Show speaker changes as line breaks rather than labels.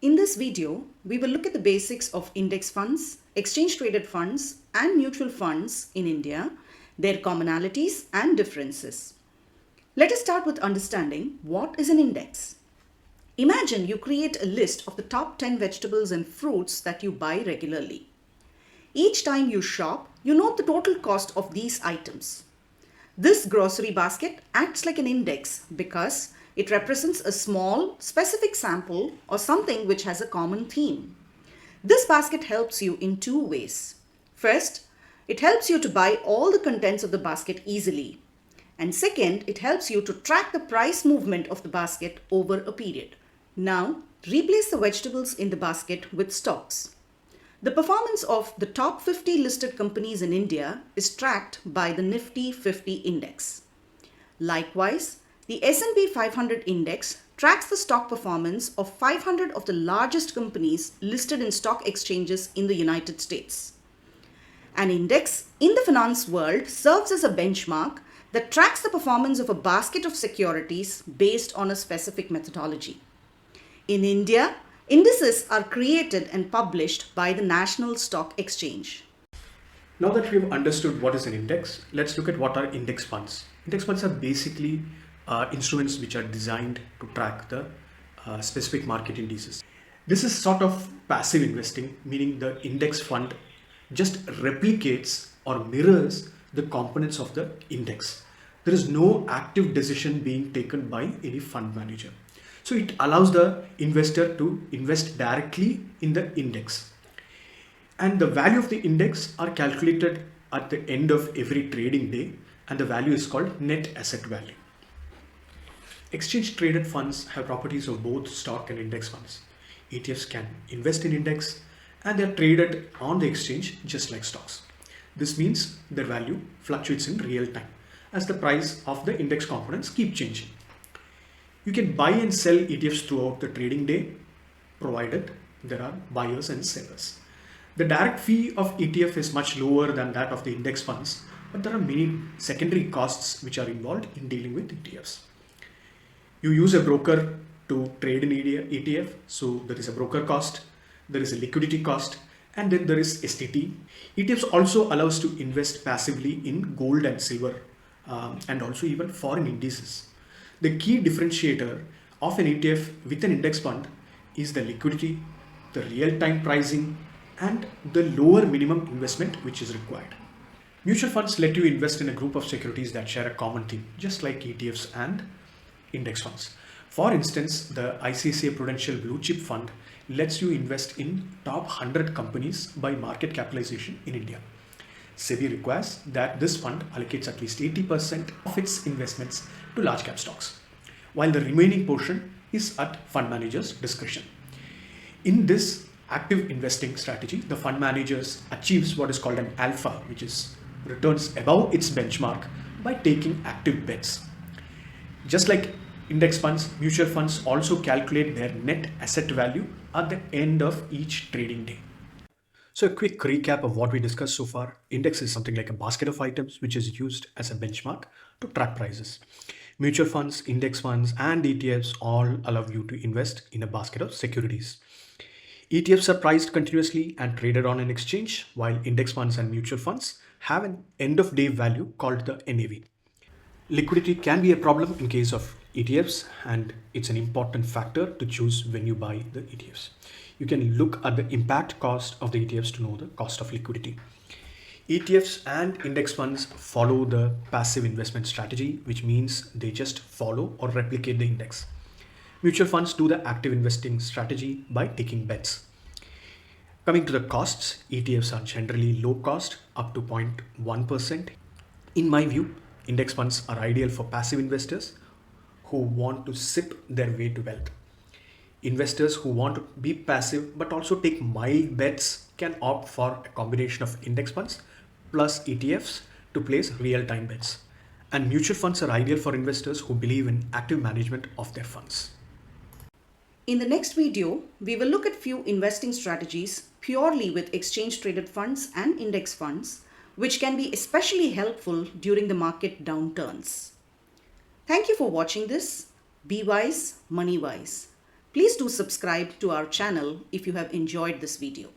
In this video, we will look at the basics of index funds, exchange traded funds and mutual funds in India, their commonalities and differences. Let us start with understanding what is an index. Imagine you create a list of the top 10 vegetables and fruits that you buy regularly. Each time you shop, you note the total cost of these items. This grocery basket acts like an index because it represents a small, specific sample or something which has a common theme. This basket helps you in two ways. First, it helps you to buy all the contents of the basket easily. And second, it helps you to track the price movement of the basket over a period. Now, replace the vegetables in the basket with stocks. The performance of the top 50 listed companies in India is tracked by the Nifty 50 index. Likewise, the S&P 500 index tracks the stock performance of 500 of the largest companies listed in stock exchanges in the United States. An index in the finance world serves as a benchmark that tracks the performance of a basket of securities based on a specific methodology. In India, indices are created and published by the National Stock Exchange.
Now that we've understood what is an index, let's look at what are index funds. Index funds are basically instruments which are designed to track the specific market indices. This is sort of passive investing, meaning the index fund just replicates or mirrors the components of the index. There is no active decision being taken by any fund manager. So it allows the investor to invest directly in the index. And the value of the index are calculated at the end of every trading day, and the value is called net asset value. Exchange traded funds have properties of both stock and index funds. ETFs can invest in index and they are traded on the exchange just like stocks. This means their value fluctuates in real time as the price of the index components keep changing. You can buy and sell ETFs throughout the trading day, provided there are buyers and sellers. The direct fee of ETF is much lower than that of the index funds, but there are many secondary costs which are involved in dealing with ETFs. You use a broker to trade an ETF, so there is a broker cost, there is a liquidity cost, and then there is STT. ETFs also allow us to invest passively in gold and silver, and also even foreign indices. The key differentiator of an ETF with an index fund is the liquidity, the real-time pricing, and the lower minimum investment which is required. Mutual funds let you invest in a group of securities that share a common theme, just like ETFs and index funds. For instance, the ICICI Prudential Blue Chip Fund lets you invest in top 100 companies by market capitalization in India. SEBI requires that this fund allocates at least 80% of its investments to large cap stocks, while the remaining portion is at fund manager's discretion. In this active investing strategy, the fund managers achieves what is called an alpha, which is returns above its benchmark by taking active bets. Just like index funds, mutual funds also calculate their net asset value at the end of each trading day. So a quick recap of what we discussed so far. Index is something like a basket of items which is used as a benchmark to track prices. Mutual funds, index funds, and ETFs all allow you to invest in a basket of securities. ETFs are priced continuously and traded on an exchange, while index funds and mutual funds have an end of day value called the NAV. Liquidity can be a problem in case of ETFs, and it's an important factor to choose when you buy the ETFs. You can look at the impact cost of the ETFs to know the cost of liquidity. ETFs and index funds follow the passive investment strategy, which means they just follow or replicate the index. Mutual funds do the active investing strategy by taking bets. Coming to the costs, ETFs are generally low cost, up to 0.1%. In my view, index funds are ideal for passive investors who want to sip their way to wealth. Investors who want to be passive but also take mild bets can opt for a combination of index funds plus ETFs to place real-time bets. And mutual funds are ideal for investors who believe in active management of their funds.
In the next video, we will look at few investing strategies purely with exchange traded funds and index funds, which can be especially helpful during the market downturns. Thank you for watching this. Be wise, money wise. Please do subscribe to our channel if you have enjoyed this video.